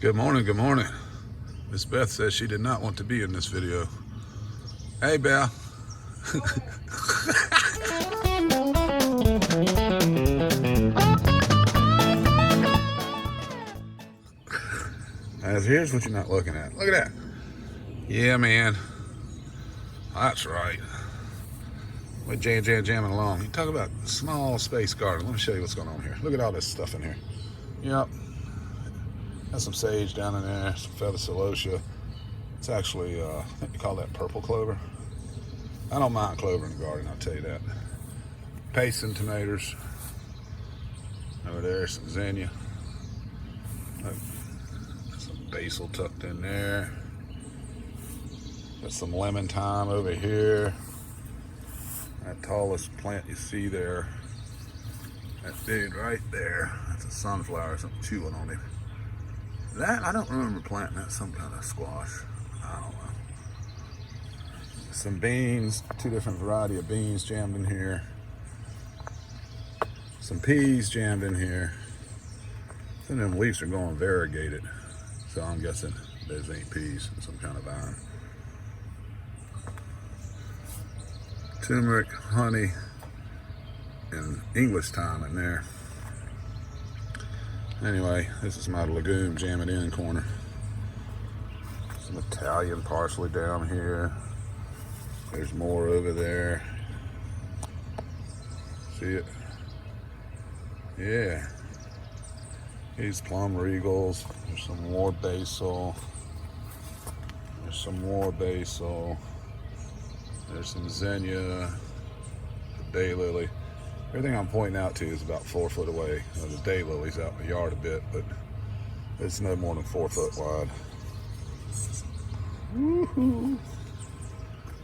Good morning, good morning. Miss Beth says she did not want to be in this video. Hey, Belle. Here's what you're not looking at. Look at that. Yeah, man. That's right. We're jamming along. You talk about small space garden. Let me show you what's going on here. Look at all this stuff in here. Yep. Got some sage down in there, some feather celosia. It's actually, I think you call that purple clover. I don't mind clover in the garden, I'll tell you that. Payson tomatoes. Over there, some zinnia. Some basil tucked in there. Got some lemon thyme over here. That tallest plant you see there, that dude right there, that's a sunflower, something chewing on him. That, I don't remember planting that, some kind of squash. I don't know. Some beans, two different variety of beans jammed in here. Some peas jammed in here. Some of them leaves are going variegated, so I'm guessing those ain't peas, some kind of vine. Turmeric, honey, and English thyme in there. Anyway, this is my legume jam it in corner. Some Italian parsley down here. There's more over there. See it? Yeah. These plum regals. There's some more basil. There's some more basil. There's some zinnia, daylily. Everything I'm pointing out to is about 4 foot away. The daylily's out in the yard a bit, but it's no more than 4 foot wide. Woohoo!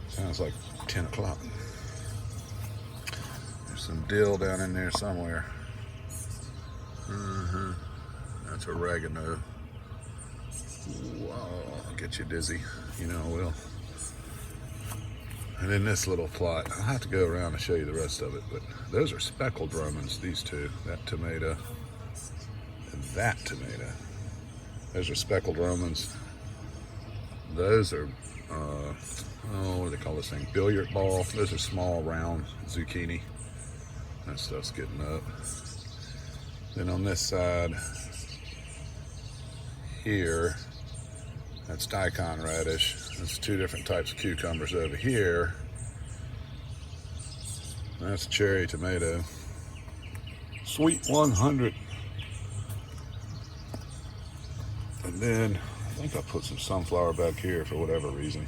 Sounds like 10 o'clock. There's some dill down in there somewhere. That's oregano. Whoa, I'll get you dizzy. You know I will. And then this little plot, I'll have to go around and show you the rest of it, but those are speckled Romans, these two, that tomato and that tomato. Those are speckled Romans. Those are, what do they call this thing? Billiard ball. Those are small, round zucchini. That stuff's getting up. Then on this side here, that's daikon radish. That's two different types of cucumbers over here. That's cherry tomato. Sweet 100. And then I think I put some sunflower back here for whatever reason.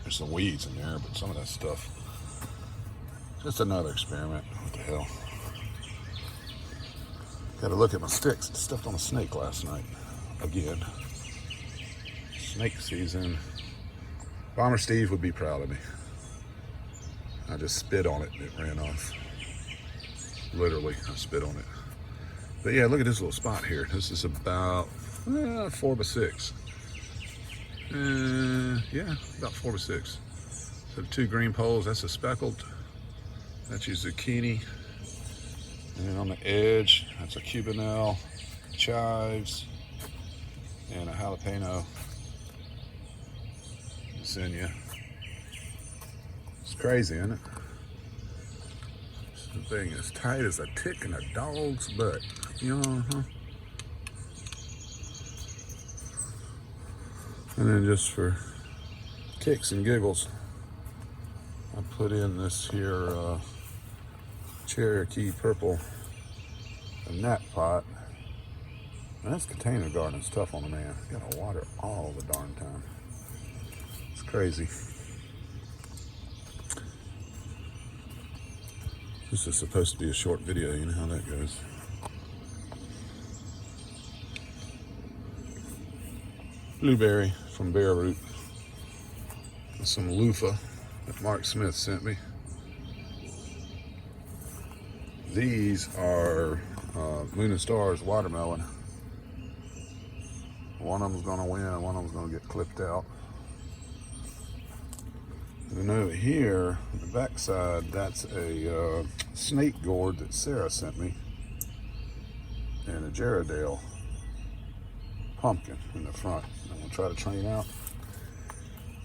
There's some weeds in there, but some of that stuff, just another experiment. What the hell? Got to look at my sticks. Stepped on a snake last night. Again. Snake season. Bomber Steve would be proud of me. I just spit on it and it ran off. Literally, I spit on it. But yeah, look at this little spot here. This is about 4 by 6. Yeah, about 4 by 6. So 2 green poles, that's a speckled. That's your zucchini. And then on the edge, that's a cubanelle, chives, and a jalapeno. Zinnia. It's crazy, isn't it? This thing is tight as a tick in a dog's butt. You know, And then just for kicks and giggles, I put in this here Cherokee purple in that pot. And this container garden's tough on a man. You gotta water all the darn time. It's crazy. This is supposed to be a short video, you know how that goes. Blueberry from Bear Root. Some loofah that Mark Smith sent me. These are Moon and Stars watermelon. One of them's gonna win, one of them's gonna get clipped out. And over here, on the back side, that's a snake gourd that Sarah sent me, and a Gerardale. pumpkin in the front. I'm gonna try to train out.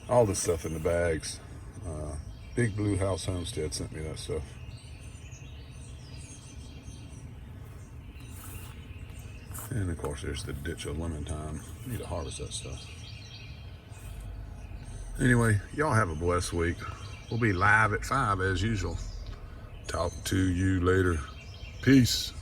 All this stuff in the bags. Big Blue House Homestead sent me that stuff. And of course there's the ditch of lemon thyme. Need to harvest that stuff. Anyway, y'all have a blessed week. We'll be live at 5 as usual. Talk to you later. Peace.